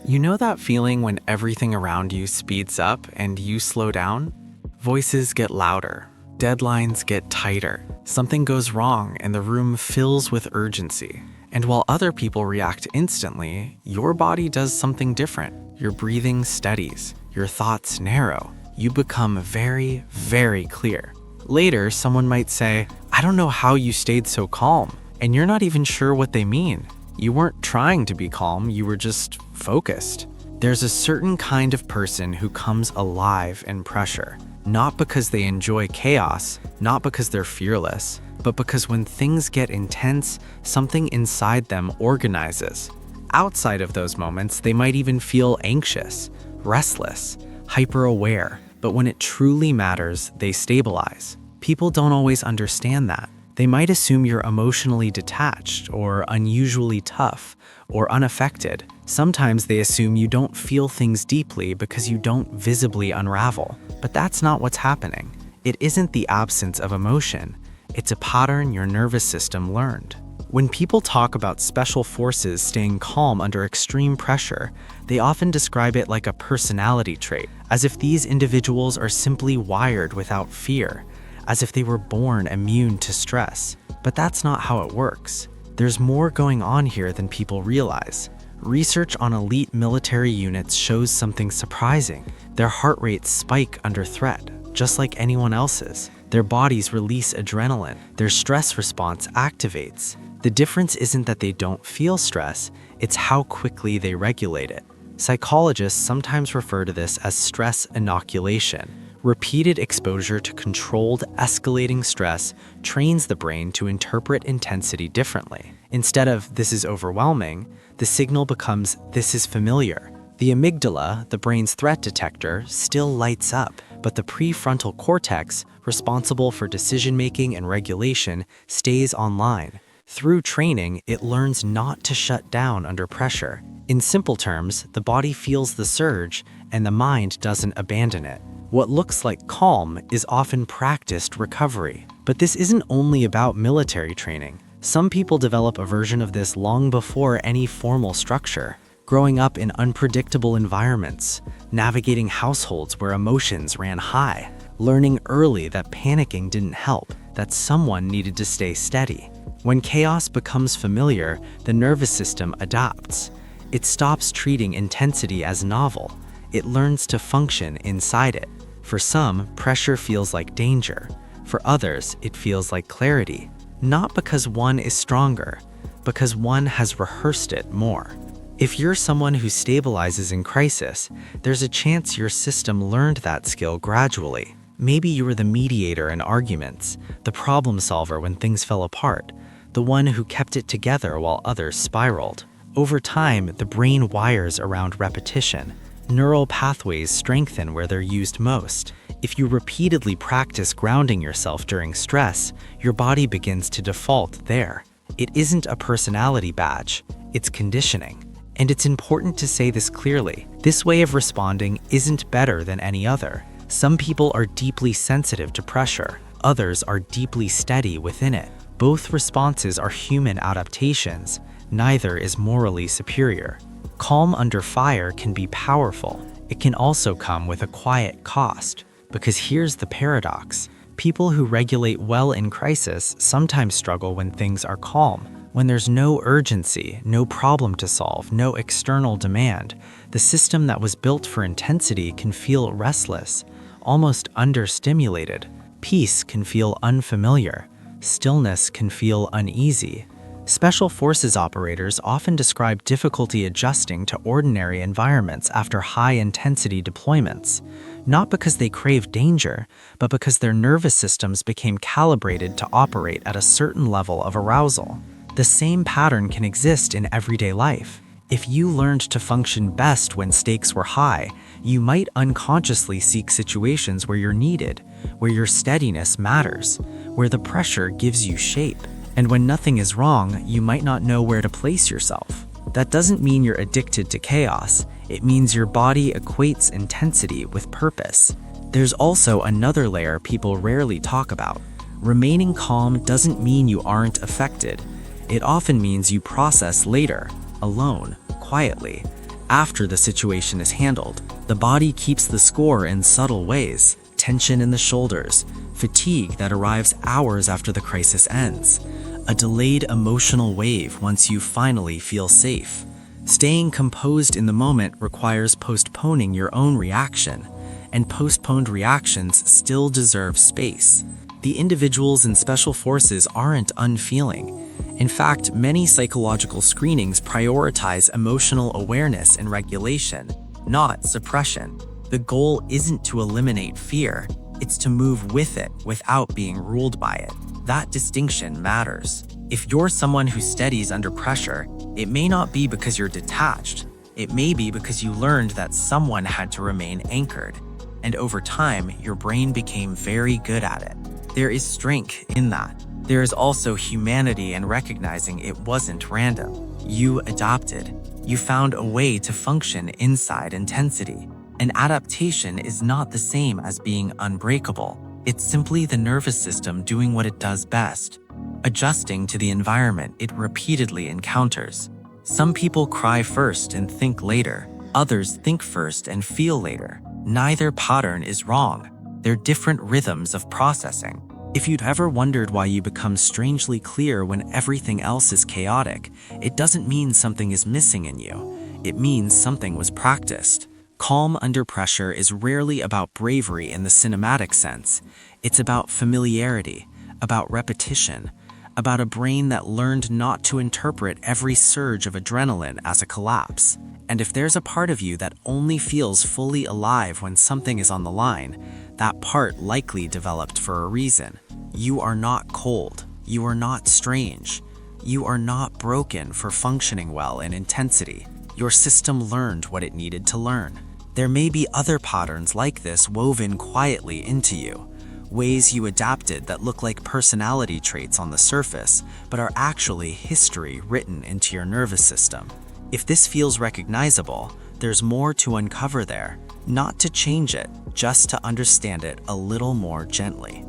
You know that feeling when everything around you speeds up and you slow down? Voices get louder, deadlines get tighter, something goes wrong and the room fills with urgency. And while other people react instantly, your body does something different. Your breathing steadies, your thoughts narrow, you become very, very clear. Later, someone might say, "I don't know how you stayed so calm," and you're not even sure what they mean. You weren't trying to be calm, you were just focused. There's a certain kind of person who comes alive in pressure, not because they enjoy chaos, not because they're fearless, but because when things get intense, something inside them organizes. Outside of those moments, they might even feel anxious, restless, hyper-aware, but when it truly matters, they stabilize. People don't always understand that. They might assume you're emotionally detached or unusually tough or unaffected. Sometimes they assume you don't feel things deeply because you don't visibly unravel. But that's not what's happening. It isn't the absence of emotion. It's a pattern your nervous system learned. When people talk about special forces staying calm under extreme pressure, they often describe it like a personality trait, as if these individuals are simply wired without fear, as if they were born immune to stress. But that's not how it works. There's more going on here than people realize. Research on elite military units shows something surprising. Their heart rates spike under threat, just like anyone else's. Their bodies release adrenaline. Their stress response activates. The difference isn't that they don't feel stress, it's how quickly they regulate it. Psychologists sometimes refer to this as stress inoculation. Repeated exposure to controlled, escalating stress trains the brain to interpret intensity differently. Instead of "this is overwhelming," the signal becomes "this is familiar." The amygdala, the brain's threat detector, still lights up, but the prefrontal cortex, responsible for decision-making and regulation, stays online. Through training, it learns not to shut down under pressure. In simple terms, the body feels the surge, and the mind doesn't abandon it. What looks like calm is often practiced recovery. But this isn't only about military training. Some people develop a version of this long before any formal structure. Growing up in unpredictable environments, navigating households where emotions ran high, learning early that panicking didn't help, that someone needed to stay steady. When chaos becomes familiar, the nervous system adapts. It stops treating intensity as novel. It learns to function inside it. For some, pressure feels like danger. For others, it feels like clarity. Not because one is stronger, because one has rehearsed it more. If you're someone who stabilizes in crisis, there's a chance your system learned that skill gradually. Maybe you were the mediator in arguments, the problem solver when things fell apart, the one who kept it together while others spiraled. Over time, the brain wires around repetition. Neural pathways strengthen where they're used most. If you repeatedly practice grounding yourself during stress, your body begins to default there. It isn't a personality badge, it's conditioning. And it's important to say this clearly. This way of responding isn't better than any other. Some people are deeply sensitive to pressure, others are deeply steady within it. Both responses are human adaptations. Neither is morally superior. Calm under fire can be powerful. It can also come with a quiet cost. Because here's the paradox. People who regulate well in crisis sometimes struggle when things are calm. When there's no urgency, no problem to solve, no external demand, the system that was built for intensity can feel restless, almost understimulated. Peace can feel unfamiliar. Stillness can feel uneasy. Special forces operators often describe difficulty adjusting to ordinary environments after high-intensity deployments, not because they crave danger, but because their nervous systems became calibrated to operate at a certain level of arousal. The same pattern can exist in everyday life. If you learned to function best when stakes were high, you might unconsciously seek situations where you're needed, where your steadiness matters, where the pressure gives you shape. And when nothing is wrong, you might not know where to place yourself. That doesn't mean you're addicted to chaos. It means your body equates intensity with purpose. There's also another layer people rarely talk about. Remaining calm doesn't mean you aren't affected. It often means you process later, alone, quietly. After the situation is handled, the body keeps the score in subtle ways: tension in the shoulders, fatigue that arrives hours after the crisis ends, a delayed emotional wave once you finally feel safe. Staying composed in the moment requires postponing your own reaction, and postponed reactions still deserve space. The individuals in special forces aren't unfeeling. In fact, many psychological screenings prioritize emotional awareness and regulation, not suppression. The goal isn't to eliminate fear, it's to move with it without being ruled by it. That distinction matters. If you're someone who steadies under pressure, it may not be because you're detached. It may be because you learned that someone had to remain anchored. And over time, your brain became very good at it. There is strength in that. There is also humanity in recognizing it wasn't random. You adapted. You found a way to function inside intensity. An adaptation is not the same as being unbreakable. It's simply the nervous system doing what it does best, adjusting to the environment it repeatedly encounters. Some people cry first and think later. Others think first and feel later. Neither pattern is wrong. They're different rhythms of processing. If you'd ever wondered why you become strangely clear when everything else is chaotic, it doesn't mean something is missing in you. It means something was practiced. Calm under pressure is rarely about bravery in the cinematic sense. It's about familiarity, about repetition, about a brain that learned not to interpret every surge of adrenaline as a collapse. And if there's a part of you that only feels fully alive when something is on the line, that part likely developed for a reason. You are not cold. You are not strange. You are not broken for functioning well in intensity. Your system learned what it needed to learn. There may be other patterns like this woven quietly into you, ways you adapted that look like personality traits on the surface, but are actually history written into your nervous system. If this feels recognizable, there's more to uncover there, not to change it, just to understand it a little more gently.